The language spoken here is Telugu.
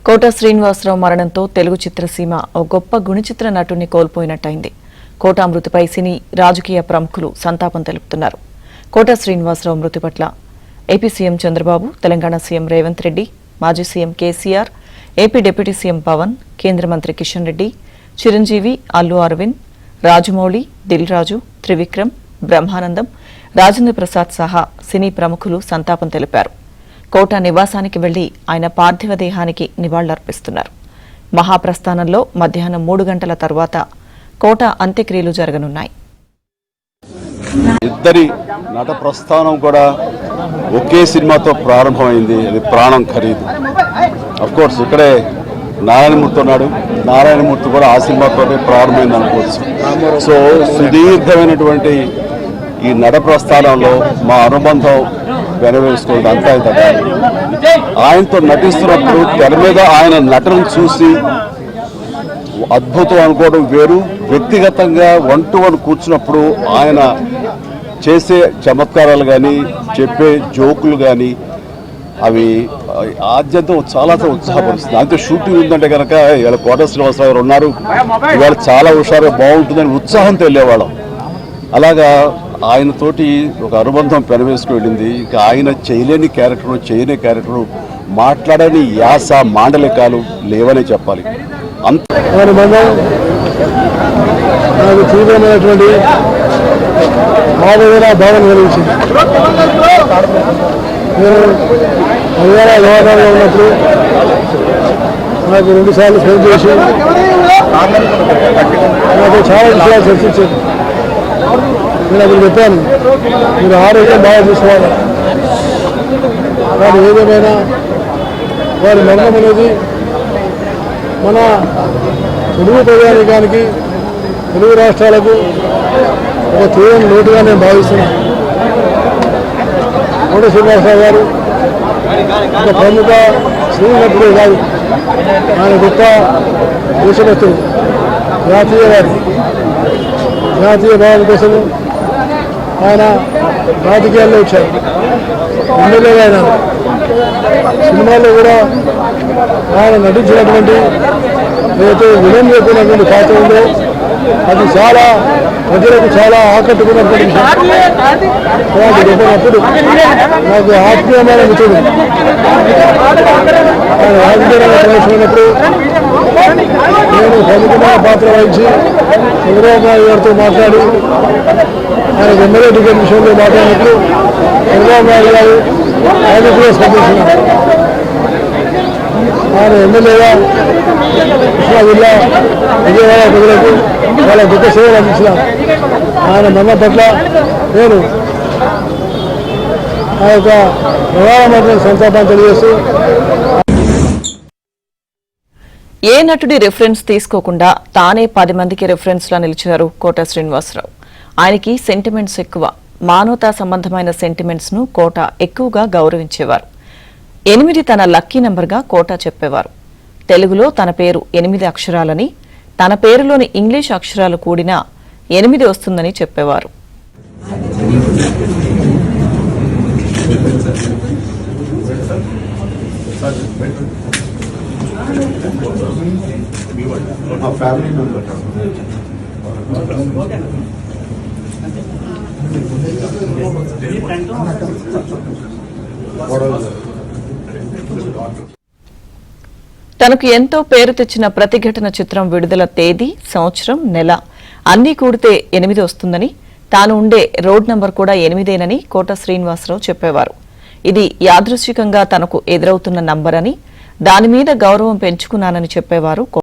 కోట శ్రీనివాసరావు మరణంతో తెలుగు చిత్రసీమ ఓ గొప్ప గుణచిత్ర నటుని కోల్పోయినట్టయింది. కోట మృతిపై సినీ రాజకీయ ప్రముఖులు సంతాపం తెలుపుతున్నారు. కోట శ్రీనివాసరావు మృతి పట్ల AP CM Chandrababu, Telangana CM Revanth Reddy, మాజీ CM KCR, AP deputy CM Pawan, కేంద్ర మంత్రి కిషన్ రెడ్డి, చిరంజీవి, అల్లు అరవింద్, రాజమౌళి, దిల్ రాజు, త్రివిక్రమ్, బ్రహ్మానందం, రాజేంద్ర ప్రసాద్ సహా సినీ ప్రముఖులు సంతాపం తెలిపారు. కోట నివాసానికి వెళ్లి ఆయన పార్థివ దేహానికి నివాళులర్పిస్తున్నారు. మహాప్రస్థానంలో మధ్యాహ్నం 3 గంటల తర్వాత కోట అంత్యక్రియలు జరగనున్నాయి. ఇద్దరి నట ప్రస్థానం కూడా ఒకే సినిమాతో ప్రారంభమైంది. అది ప్రాణం ఖరీదు. అఫ్కోర్స్ ఇక్కడే నారాయణమూర్తి ఉన్నాడు. నారాయణమూర్తి కూడా ఆ సినిమాతోనే ప్రారంభమైంది అనుకోవచ్చు. సో సుదీర్ఘమైనటువంటి ఈ నట ప్రస్థానంలో మా అనుబంధం వెనవేసుకోవడం అంతా ఇంత ఆయనతో నటిస్తున్నప్పుడు తెర మీద ఆయన నటనను చూసి అద్భుతం అనుకోవడం వేరు. వ్యక్తిగతంగా 1-to-1 కూర్చున్నప్పుడు ఆయన చేసే చమత్కారాలు కానీ చెప్పే జోకులు కానీ అవి ఆద్యంతం చాలా ఉత్సాహపరుస్తుంది. అంతే షూటింగ్ ఉందంటే కనుక ఇవాళ కోట శ్రీనివాసరావు గారు ఉన్నారు, ఇవాళ చాలా హుషారుగా బాగుంటుందని ఉత్సాహంతో వెళ్ళేవాళ్ళం. అలాగా ఆయనతోటి ఒక అనుబంధం పెనవేసుకు వెళ్ళింది. ఇక ఆయన చేయలేని క్యారెక్టరు, చేయని క్యారెక్టరు, మాట్లాడని యాస మాండలికాలు లేవనే చెప్పాలి. అంత నాకు తీవ్రమైనటువంటి ఆవేదన భావన కలిగించింది. నేను హర్యానా గవర్నర్గా ఉన్నప్పుడు నాకు 2 సార్లు ఫోన్ చేసి నాకు చాలా విషయాలు చర్చించాను. నేను అప్పుడు చెప్పాను, మీరు ఆరోగ్యం బాగా చూసుకోవాలి. వారు ఏదేమైనా వారి మరణం అనేది మన తెలుగు ప్రజానీకానికి, తెలుగు రాష్ట్రాలకు ఒక తీవ్రమైన లోటుగా నేను భావిస్తున్నాను. కోట శ్రీనివాసరావు గారు ఒక ప్రముఖ సినీ నటుడే కాదు, ఆయన గొప్ప దేశభక్తుడు, జాతీయవాది. జాతీయ భావం కోసం ఆయన రాజకీయాల్లో వచ్చారు, ఎమ్మెల్యేగా ఆయన. సినిమాల్లో కూడా ఆయన నటించినటువంటి ఏదైతే విలన్ చెప్పినటువంటి పాత్ర ఉందో అది చాలా ప్రజలకు చాలా ఆకట్టుకున్నటువంటి విషయం. అలాంటి చెప్పినప్పుడు నాకు ఆత్మీయమైన మిత్రుడు ఆయన రాజకీయంగా ప్రవేశమైనప్పుడు నేను ప్రముఖమైన పాత్ర వహించి చంద్రబాబు నాయుడు గారితో మాట్లాడి ఆయన ఎమ్మెల్యే టికెట్ విషయంలో మాట్లాడినప్పుడు చంద్రబాబు నాయుడు గారు ఆయన కూడా స్పందిస్తున్నారు. ఆయన ఎమ్మెల్యేగా కృష్ణా జిల్లా విజయవాడ ప్రజలకు చాలా గొప్ప సేవలు అందించినారు. ఆయన మరణ పట్ల నేను ఆ యొక్క ప్రధానమంత్రి సంతాపాన్ని తెలియజేస్తూ ఏ నటుడి రిఫరెన్స్ తీసుకోకుండా తానే 10 మందికి రిఫరెన్స్ లా నిలిచారు కోట శ్రీనివాసరావు. ఆయనకి సెంటిమెంట్స్ ఎక్కువ. మానవతా సంబంధమైన సెంటిమెంట్స్ ను కోట ఎక్కువగా గౌరవించేవారు. 8 తన లక్కీ నంబర్గా కోట చెప్పేవారు. తెలుగులో తన పేరు 8 అక్షరాలని, తన పేరులోని ఇంగ్లీష్ అక్షరాలు కూడిన 8 వస్తుందని చెప్పేవారు. తనకు ఎంతో పేరు తెచ్చిన ప్రతిఘటన చిత్రం విడుదల తేదీ, సంవత్సరం, నెల అన్నీ కూడితే 8 వస్తుందని, తాను ఉండే రోడ్ నంబర్ కూడా 8ఏనని కోట శ్రీనివాసరావు చెప్పేవారు. ఇది యాదృచ్ఛికంగా తనకు ఎదురవుతున్న నంబర్ అని, దానిమీద గౌరవం పెంచుకున్నానని చెప్పేవారు.